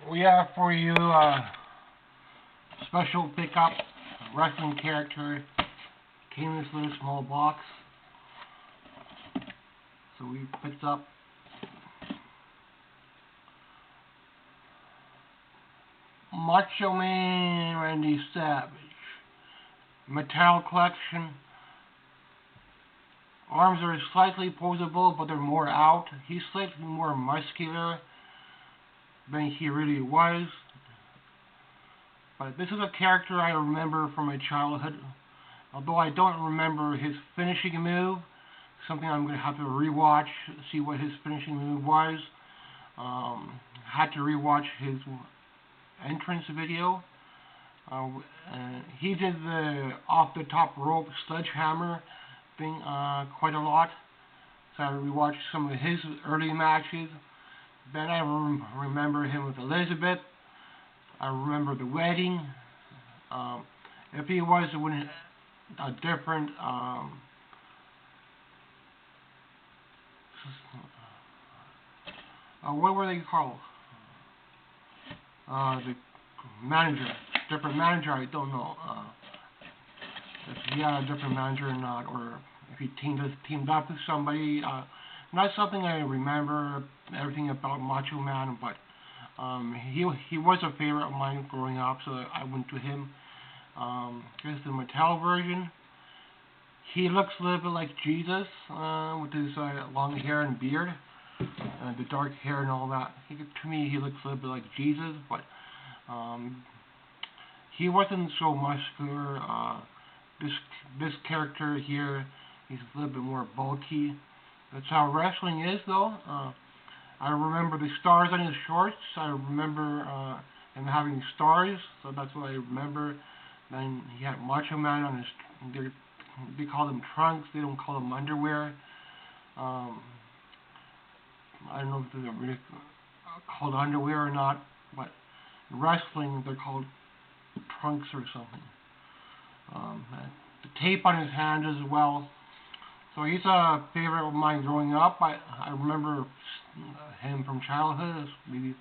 We have for you a special pickup wrestling character. Came in this little small box. So we picked up Machoman Randy Savage. Matel collection. Arms are slightly posable, but they're more out. He's slightly more muscular than he really was. But this is a character I remember from my childhood. Although I don't remember his finishing move. Something I'm going to have to rewatch, see what his finishing move was. Had to rewatch his entrance video. He did the off the top rope sledgehammer thing quite a lot. So I rewatched some of his early matches. Then I remember him with Elizabeth. I remember the wedding. If he was a different what were they called? The manager, different manager. I don't know if he had a different manager or not, or if he teamed up with somebody. Not something I remember everything about Macho Man, but he was a favorite of mine growing up, so I went to him. Here's the Mattel version. He looks a little bit like Jesus with his long hair and beard, the dark hair and all that. To me, he looks a little bit like Jesus, but he wasn't so muscular. This character here, he's a little bit more bulky. That's how wrestling is, though. I remember the stars on his shorts. I remember him having stars, so that's what I remember. Then he had Macho Man on his. They call them trunks. They don't call them underwear. I don't know if they're really called underwear or not, but in wrestling they're called trunks or something. The tape on his hand as well. So he's a favorite of mine growing up. I remember him from childhood. Maybe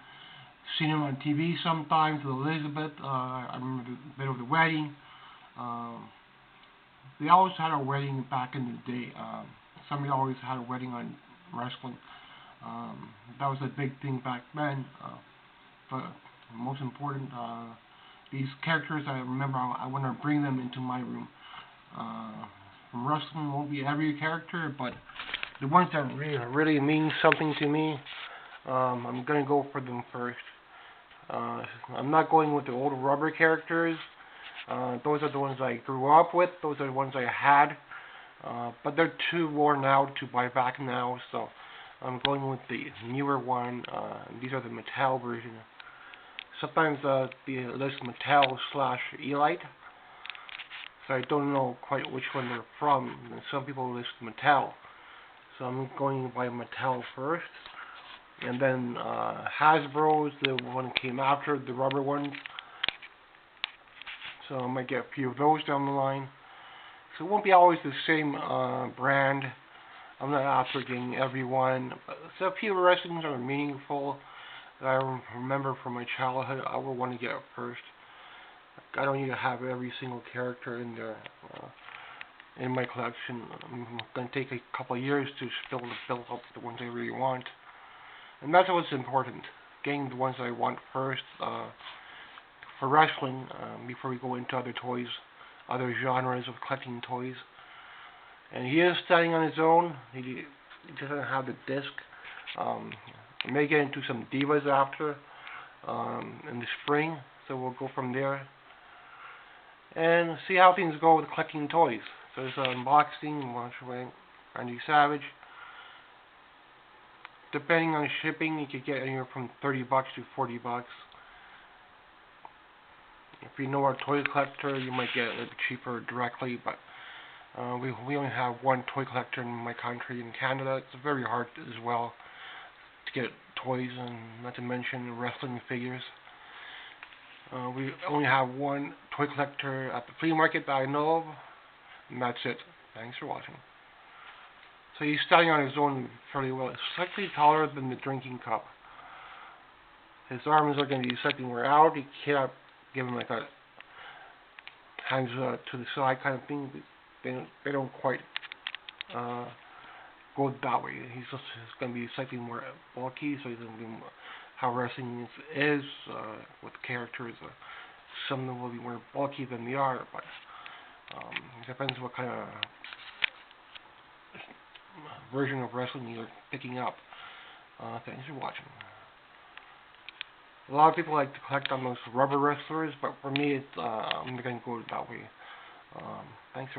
seen him on TV sometimes with Elizabeth. I remember a bit of the wedding. They always had a wedding back in the day. Somebody always had a wedding on wrestling. That was a big thing back then. But most important, these characters I remember, I want to bring them into my room. Wrestling won't be every character, but the ones that really mean something to me, I'm going to go for them first. I'm not going with the old rubber characters. Those are the ones I grew up with. Those are the ones I had. But they're too worn out to buy back now, so I'm going with the newer one. These are the Mattel version. Sometimes they list Mattel/Elite. So I don't know quite which one they're from. And some people list Mattel. So I'm going by Mattel first. And then Hasbro's the one that came after the rubber ones. So I might get a few of those down the line. So it won't be always the same brand. I'm not after getting every one. So a few wrestlings are meaningful that I remember from my childhood. I will want to get it first. I don't need to have every single character in there in my collection. I'm going to take a couple of years to build up the ones I really want. And that's what's important. Getting the ones I want first for wrestling before we go into other toys, other genres of collecting toys. And he is standing on his own. He doesn't have the disc. I may get into some divas after in the spring, so we'll go from there and see how things go with collecting toys. So there's an unboxing, Randy Savage. Depending on shipping, you could get anywhere from $30 to $40. If you know a toy collector, you might get it a little cheaper directly, but we only have one toy collector in my country, in Canada. It's very hard as well to get toys, and not to mention wrestling figures. We only have one toy collector at the flea market that I know of, and that's it. Thanks for watching. So he's standing on his own fairly well. It's slightly taller than the drinking cup. His arms are going to be slightly more out. You cannot give him like a hands to the side kind of thing. They don't quite go that way. He's going to be slightly more bulky, so he's going to be more, how wrestling is with characters. Some of them will be more bulky than they are, but it depends what kind of version of wrestling you're picking up. Thanks for watching. A lot of people like to collect on those rubber wrestlers, but for me, I'm going to go that way. Thanks for watching.